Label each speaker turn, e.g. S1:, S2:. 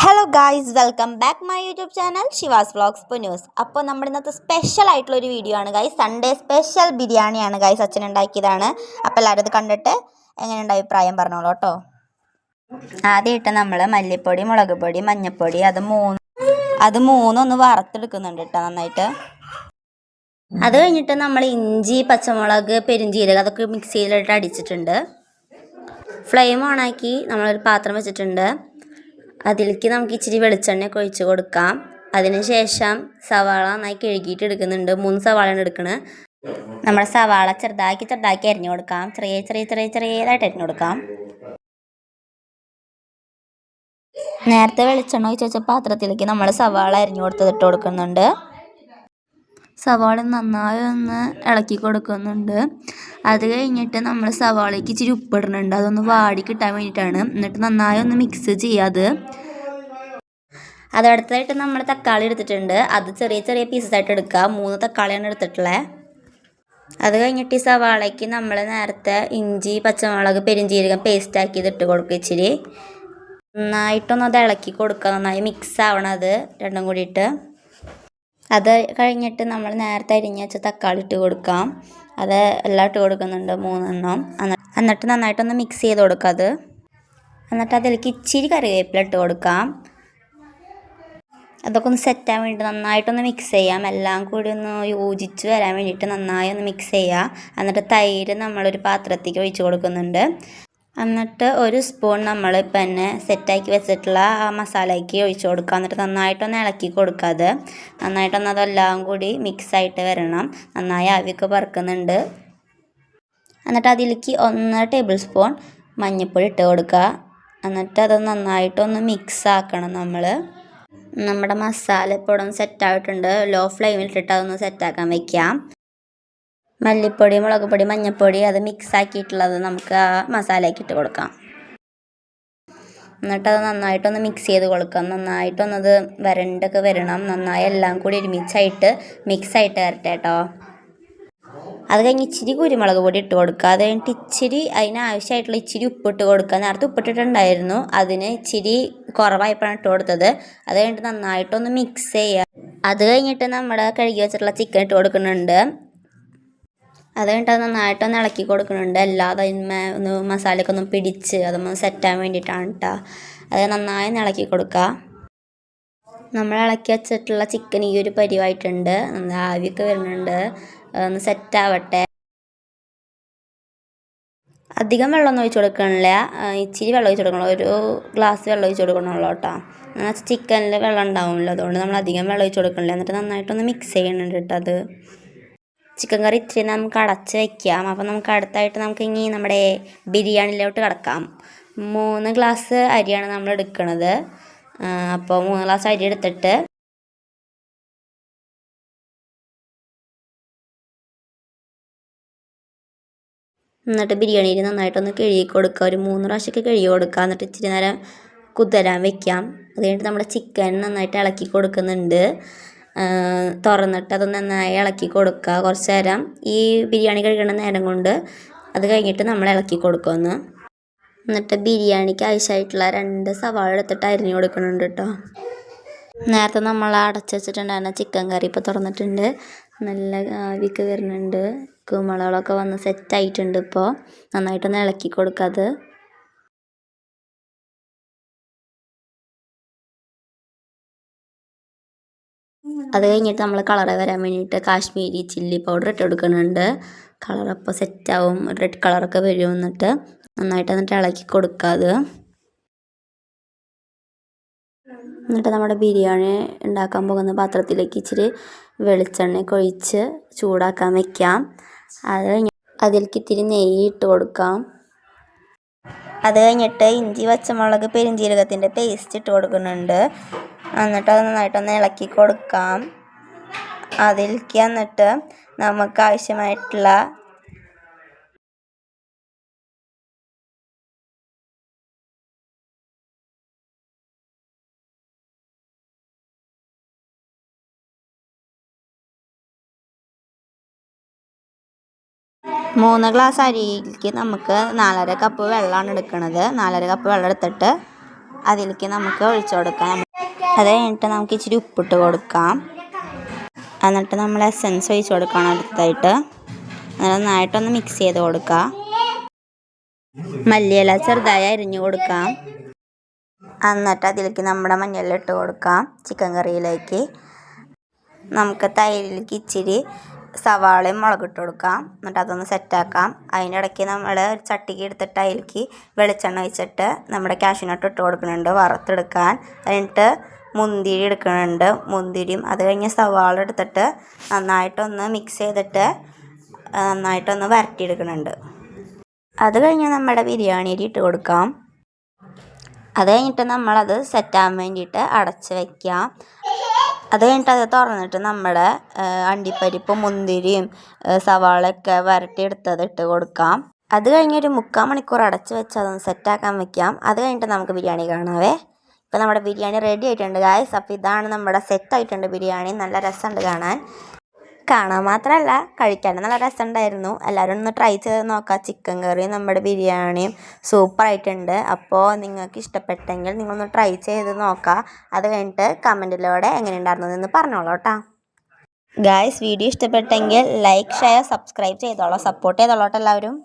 S1: Hello guys, welcome back my YouTube channel Shivas vlogs Punnoose. അപ്പോൾ നമ്മുടെ ഇന്നത്തെ സ്പെഷ്യൽ ആയിട്ടുള്ളൊരു വീഡിയോ ആണ് ഗായ്സ്. സൺഡേ സ്പെഷ്യൽ ബിരിയാണിയാണ് ഗായ്സ്. അച്ഛൻ ഉണ്ടാക്കിയതാണ്. അപ്പോൾ എല്ലാവരും ഇത് കണ്ടിട്ട് എങ്ങനെയുണ്ട് അഭിപ്രായം പറഞ്ഞോളൂ കേട്ടോ. ആദ്യമായിട്ട് നമ്മൾ മല്ലിപ്പൊടി, മുളക് പൊടി, മഞ്ഞൾപ്പൊടി അത് മൂന്നും ഒന്ന് വറുത്തെടുക്കുന്നുണ്ട് കേട്ടോ നന്നായിട്ട്. അത് കഴിഞ്ഞിട്ട് നമ്മൾ ഇഞ്ചി, പച്ചമുളക്, പെരുംജീരകം അതൊക്കെ മിക്സിയിലിട്ട് അടിച്ചിട്ടുണ്ട്. ഫ്ലെയിം ഓണാക്കി നമ്മളൊരു പാത്രം വെച്ചിട്ടുണ്ട്. അതിലേക്ക് നമുക്ക് ഇച്ചിരി വെളിച്ചെണ്ണയൊക്കെ ഒഴിച്ച് കൊടുക്കാം. അതിനുശേഷം സവാള നന്നായി കഴുകിയിട്ട് എടുക്കുന്നുണ്ട്. 3 സവാളയാണ് എടുക്കുന്നത്. നമ്മുടെ സവാള ചെറുതാക്കി അരിഞ്ഞു കൊടുക്കാം. ചെറിയതായിട്ട് അരിഞ്ഞു കൊടുക്കാം. നേരത്തെ വെളിച്ചെണ്ണ ഒഴിച്ച് വെച്ച പാത്രത്തിലേക്ക് നമ്മൾ സവാള അരിഞ്ഞു ഇട്ട് കൊടുക്കുന്നുണ്ട്. സവാള നന്നായി ഒന്ന് ഇളക്കി കൊടുക്കുന്നുണ്ട്. അത് കഴിഞ്ഞിട്ട് നമ്മൾ സവാളയ്ക്ക് ഇച്ചിരി ഉപ്പിടുന്നുണ്ട്. അതൊന്ന് വാടി കിട്ടാൻ വേണ്ടിയിട്ടാണ്. എന്നിട്ട് നന്നായി ഒന്ന് മിക്സ് ചെയ്യാത്. അതടുത്തായിട്ട് നമ്മൾ തക്കാളി എടുത്തിട്ടുണ്ട്. അത് ചെറിയ പീസസായിട്ട് എടുക്കുക. 3 തക്കാളിയാണ് എടുത്തിട്ടുള്ളത്. അത് കഴിഞ്ഞിട്ട് ഈ സവാളയ്ക്ക് നമ്മൾ നേരത്തെ ഇഞ്ചി, പച്ചമുളക്, പെരുംജീരകം പേസ്റ്റ് ആക്കിയത് ഇട്ട് കൊടുക്കുക. ഇച്ചിരി നന്നായിട്ടൊന്ന് അത് ഇളക്കി കൊടുക്കുക. നന്നായി മിക്സ് ആവണം അത് രണ്ടും കൂടിയിട്ട്. അത് കഴിഞ്ഞിട്ട് നമ്മൾ നേരത്തെ അരിഞ്ഞ് വെച്ച തക്കാളി ഇട്ട് കൊടുക്കാം. അത് എല്ലാം ഇട്ട് കൊടുക്കുന്നുണ്ട്, 3 എണ്ണം. എന്നിട്ട് നന്നായിട്ടൊന്ന് മിക്സ് ചെയ്ത് കൊടുക്കുക അത്. എന്നിട്ട് അതിലേക്ക് ഇച്ചിരി കറിവേപ്പില ഇട്ട് കൊടുക്കാം. അതൊക്കെ ഒന്ന് സെറ്റാൻ വേണ്ടിയിട്ട് നന്നായിട്ടൊന്ന് മിക്സ് ചെയ്യാം. എല്ലാം കൂടി ഒന്ന് യോജിച്ച് വരാൻ വേണ്ടിയിട്ട് നന്നായി ഒന്ന് മിക്സ് ചെയ്യുക. എന്നിട്ട് തൈര് നമ്മളൊരു പാത്രത്തേക്ക് ഒഴിച്ച് കൊടുക്കുന്നുണ്ട്. എന്നിട്ട് 1 സ്പൂൺ നമ്മൾ ഇപ്പം തന്നെ സെറ്റാക്കി വെച്ചിട്ടുള്ള ആ മസാലയ്ക്ക് ഒഴിച്ച് കൊടുക്കുക. എന്നിട്ട് നന്നായിട്ടൊന്ന് ഇളക്കി കൊടുക്കുക. അത് നന്നായിട്ടൊന്ന് അതെല്ലാം കൂടി മിക്സായിട്ട് വരണം. നന്നായി ആവിയൊക്കെ പറക്കുന്നുണ്ട്. എന്നിട്ട് അതിലേക്ക് 1 ടേബിൾ സ്പൂൺ മഞ്ഞൾപ്പൊടി ഇട്ട് കൊടുക്കുക. എന്നിട്ട് അത് നന്നായിട്ടൊന്ന് മിക്സ് ആക്കണം. നമ്മുടെ മസാല ഇപ്പോൾ ഒന്ന് സെറ്റായിട്ടുണ്ട്. ലോ ഫ്ലെയിമിലിട്ടിട്ട് അതൊന്ന് സെറ്റാക്കാൻ വയ്ക്കാം. മല്ലിപ്പൊടി, മുളക് പൊടി, മഞ്ഞൾപ്പൊടി അത് മിക്സ് ആക്കിയിട്ടുള്ളത് നമുക്ക് ആ മസാലയ്ക്ക് ഇട്ട് കൊടുക്കാം. എന്നിട്ടത് നന്നായിട്ടൊന്ന് മിക്സ് ചെയ്ത് കൊടുക്കാം. നന്നായിട്ടൊന്നത് വരണ്ടൊക്കെ വരണം. നന്നായി എല്ലാം കൂടി ഒരുമിച്ചായിട്ട് മിക്സായിട്ട് വരട്ടെ കേട്ടോ. അത് കഴിഞ്ഞ് ഇച്ചിരി കുരുമുളക് പൊടി ഇട്ട് കൊടുക്കുക. അത് കഴിഞ്ഞിട്ട് ഇച്ചിരി അതിനാവശ്യമായിട്ടുള്ള ഇച്ചിരി ഉപ്പിട്ട് കൊടുക്കുക. നേരത്തെ ഉപ്പിട്ടിട്ടുണ്ടായിരുന്നു, അതിന് ഇച്ചിരി കുറവായപ്പോഴാണ് ഇട്ട് കൊടുത്തത്. അത് കഴിഞ്ഞിട്ട് നന്നായിട്ടൊന്ന് മിക്സ് ചെയ്യുക. അത് കഴിഞ്ഞിട്ട് നമ്മുടെ കഴുകി വെച്ചിട്ടുള്ള ചിക്കൻ ഇട്ട് കൊടുക്കുന്നുണ്ട്. അത് കഴിഞ്ഞിട്ട് അത് നന്നായിട്ടൊന്ന് ഇളക്കി കൊടുക്കുന്നുണ്ട്. അല്ലാതെ ഒന്ന് മസാലയൊക്കെ ഒന്ന് പിടിച്ച് അതൊന്ന് സെറ്റാൻ വേണ്ടിയിട്ടാണ് കേട്ടോ. അത് നന്നായി ഇളക്കി കൊടുക്കുക. നമ്മൾ ഇളക്കി വെച്ചിട്ടുള്ള ചിക്കൻ ഈ ഒരു പരിവായിട്ടുണ്ട്. ആവിയൊക്കെ വരുന്നുണ്ട്. ഒന്ന് സെറ്റാവട്ടെ. അധികം വെള്ളമൊന്നും ഒഴിച്ച് കൊടുക്കണില്ല. ഇച്ചിരി വെള്ളം ഒഴിച്ച് കൊടുക്കണം. 1 ഗ്ലാസ് വെള്ളം ഒഴിച്ച് കൊടുക്കണമല്ലോ കേട്ടോ. എന്നാൽ ചിക്കനിൽ വെള്ളം ഉണ്ടാവുമല്ലോ, അതുകൊണ്ട് നമ്മൾ അധികം വെള്ളം ഒഴിച്ച് കൊടുക്കണില്ല. എന്നിട്ട് നന്നായിട്ടൊന്ന് മിക്സ് ചെയ്യുന്നുണ്ട് കേട്ടോ. അത് ചിക്കൻ കറി ഇത്തിരി നമുക്ക് അടച്ച് വയ്ക്കാം. അപ്പോൾ നമുക്ക് അടുത്തായിട്ട് ഇനി നമ്മുടെ ബിരിയാണിയിലോട്ട് കിടക്കാം. 3 ഗ്ലാസ് അരിയാണ് നമ്മൾ എടുക്കുന്നത്. അപ്പോൾ 3 ഗ്ലാസ് അരി എടുത്തിട്ട് എന്നിട്ട് ബിരിയാണിയിൽ നന്നായിട്ടൊന്ന് കഴുകി കൊടുക്കുക. ഒരു 3 പ്രാവശ്യമൊക്കെ കഴുകി കൊടുക്കുക. എന്നിട്ട് ഇച്ചിരി നേരം കുതിരാൻ വയ്ക്കാം. അത് കഴിഞ്ഞിട്ട് നമ്മൾ ചിക്കൻ നന്നായിട്ട് ഇളക്കി കൊടുക്കുന്നുണ്ട്. തുറന്നിട്ട് അതൊന്ന് നന്നായി ഇളക്കി കൊടുക്കുക കുറച്ച് നേരം. ഈ ബിരിയാണി കഴുകുന്ന നേരം കൊണ്ട് അത് കഴിഞ്ഞിട്ട് നമ്മൾ ഇളക്കി കൊടുക്കുമെന്ന്. എന്നിട്ട് ബിരിയാണിക്ക് ആവശ്യമായിട്ടുള്ള 2 സവാള എടുത്തിട്ട് അരിഞ്ഞു കൊടുക്കുന്നുണ്ട് കേട്ടോ. നേരത്തെ നമ്മൾ അടച്ച് വെച്ചിട്ടുണ്ടായിരുന്ന ചിക്കൻ കറി ഇപ്പോൾ തുറന്നിട്ടുണ്ട്. നല്ല ആവിയൊക്കെ വരുന്നുണ്ട്. കുമ്പളകളൊക്കെ വന്ന് സെറ്റായിട്ടുണ്ട്. ഇപ്പോൾ നന്നായിട്ടൊന്ന് ഇളക്കി കൊടുക്കാത്. അത് കഴിഞ്ഞിട്ട് നമ്മൾ കളറ് വരാൻ വേണ്ടിയിട്ട് കാശ്മീരി ചില്ലി പൗഡർ ഇട്ട് കൊടുക്കുന്നുണ്ട്. കളറപ്പോൾ സെറ്റാവും, റെഡ് കളറൊക്കെ വരും. എന്നിട്ട് ഇളക്കി കൊടുക്കാത്. എന്നിട്ട് നമ്മുടെ ബിരിയാണി ഉണ്ടാക്കാൻ പോകുന്ന പാത്രത്തിലേക്ക് ഇച്ചിരി വെളിച്ചെണ്ണയൊക്കെ ഒഴിച്ച് ചൂടാക്കാൻ വയ്ക്കാം. അത് കഴിഞ്ഞ് അതിലേക്ക് ഇത്തിരി നെയ്യ് ഇട്ട് കൊടുക്കാം. അത് കഴിഞ്ഞിട്ട് ഇഞ്ചി, പച്ചമുളക്, പെരുംജീരകത്തിൻ്റെ പേസ്റ്റ് ഇട്ട് കൊടുക്കുന്നുണ്ട്. എന്നിട്ട് അത് നന്നായിട്ടൊന്ന് ഇളക്കി കൊടുക്കാം. അതിലേക്ക് എന്നിട്ട് നമുക്ക് ആവശ്യമായിട്ടുള്ള മൂന്ന് ഗ്ലാസ് അരിയിലേക്ക് നമുക്ക് 4.5 കപ്പ് വെള്ളമാണ് എടുക്കുന്നത്. 4.5 കപ്പ് വെള്ളം എടുത്തിട്ട് അതിലേക്ക് നമുക്ക് ഒഴിച്ചു കൊടുക്കാം. അത് കഴിഞ്ഞിട്ട് നമുക്ക് ഇച്ചിരി ഉപ്പിട്ട് കൊടുക്കാം. എന്നിട്ട് നമ്മൾ എസൻസ് ഒഴിച്ച് കൊടുക്കണം അടുത്തായിട്ട്. നന്നായിട്ടൊന്ന് മിക്സ് ചെയ്ത് കൊടുക്കാം. മല്ലിയില ചെറുതായി അരിഞ്ഞു കൊടുക്കാം. എന്നിട്ട് അതിലേക്ക് നമ്മുടെ മഞ്ഞളിൽ ഇട്ട് കൊടുക്കാം. ചിക്കൻ കറിയിലേക്ക് നമുക്ക് തൈരിലേക്ക് ഇച്ചിരി സവാളയും മുളകിട്ട് കൊടുക്കാം. എന്നിട്ട് അതൊന്ന് സെറ്റാക്കാം. അതിൻ്റെ ഇടയ്ക്ക് നമ്മൾ ഒരു ചട്ടിക്ക് എടുത്തിട്ട് അതിലേക്ക് വെളിച്ചെണ്ണ ഒഴിച്ചിട്ട് നമ്മുടെ കാഷ്യൂനട്ട് ഇട്ട് കൊടുക്കുന്നുണ്ട് വറുത്തെടുക്കാൻ. എന്നിട്ട് മുന്തിരി എടുക്കുന്നുണ്ട്. മുന്തിരിയും അത് കഴിഞ്ഞ് സവാള എടുത്തിട്ട് നന്നായിട്ടൊന്ന് മിക്സ് ചെയ്തിട്ട് നന്നായിട്ടൊന്ന് വരട്ടിയെടുക്കുന്നുണ്ട്. അത് കഴിഞ്ഞ് നമ്മുടെ ബിരിയാണി അരി ഇട്ട് കൊടുക്കാം. അത് കഴിഞ്ഞിട്ട് നമ്മളത് സെറ്റാകാൻ വേണ്ടിയിട്ട് അടച്ച് വയ്ക്കാം. അത് കഴിഞ്ഞിട്ട് അത് തുറന്നിട്ട് നമ്മുടെ അണ്ടിപ്പരിപ്പും മുന്തിരിയും സവാളയൊക്കെ വരട്ടിയെടുത്തത് ഇട്ട് കൊടുക്കാം. അത് കഴിഞ്ഞൊരു 3/4 മണിക്കൂർ അടച്ച് വെച്ച് അതൊന്ന് സെറ്റാക്കാൻ വെക്കാം. അത് കഴിഞ്ഞിട്ട് നമുക്ക് ബിരിയാണി കാണാവേ. ഇപ്പോൾ നമ്മുടെ ബിരിയാണി റെഡി ആയിട്ടുണ്ട് ഗായ്സ്. അപ്പോൾ ഇതാണ് നമ്മുടെ സെറ്റായിട്ടുണ്ട് ബിരിയാണി. നല്ല രസമുണ്ട് കാണാൻ മാത്രമല്ല കഴിക്കാനും നല്ല രസമുണ്ടായിരുന്നു. എല്ലാവരും ഒന്ന് ട്രൈ ചെയ്ത് നോക്കാം. ചിക്കൻ കറിയും നമ്മുടെ ബിരിയാണിയും സൂപ്പറായിട്ടുണ്ട്. അപ്പോൾ നിങ്ങൾക്ക് ഇഷ്ടപ്പെട്ടെങ്കിൽ നിങ്ങളൊന്ന് ട്രൈ ചെയ്ത് നോക്കാം. അത് കഴിഞ്ഞിട്ട് കമൻറ്റിലൂടെ എങ്ങനെയുണ്ടായിരുന്നതെന്ന് പറഞ്ഞോളൂ കേട്ടോ. ഗായ്സ് വീഡിയോ ഇഷ്ടപ്പെട്ടെങ്കിൽ ലൈക്ക് ഷെയർ സബ്സ്ക്രൈബ് ചെയ്തോളൂ. സപ്പോർട്ട് ചെയ്തോളൂ എല്ലാവരും.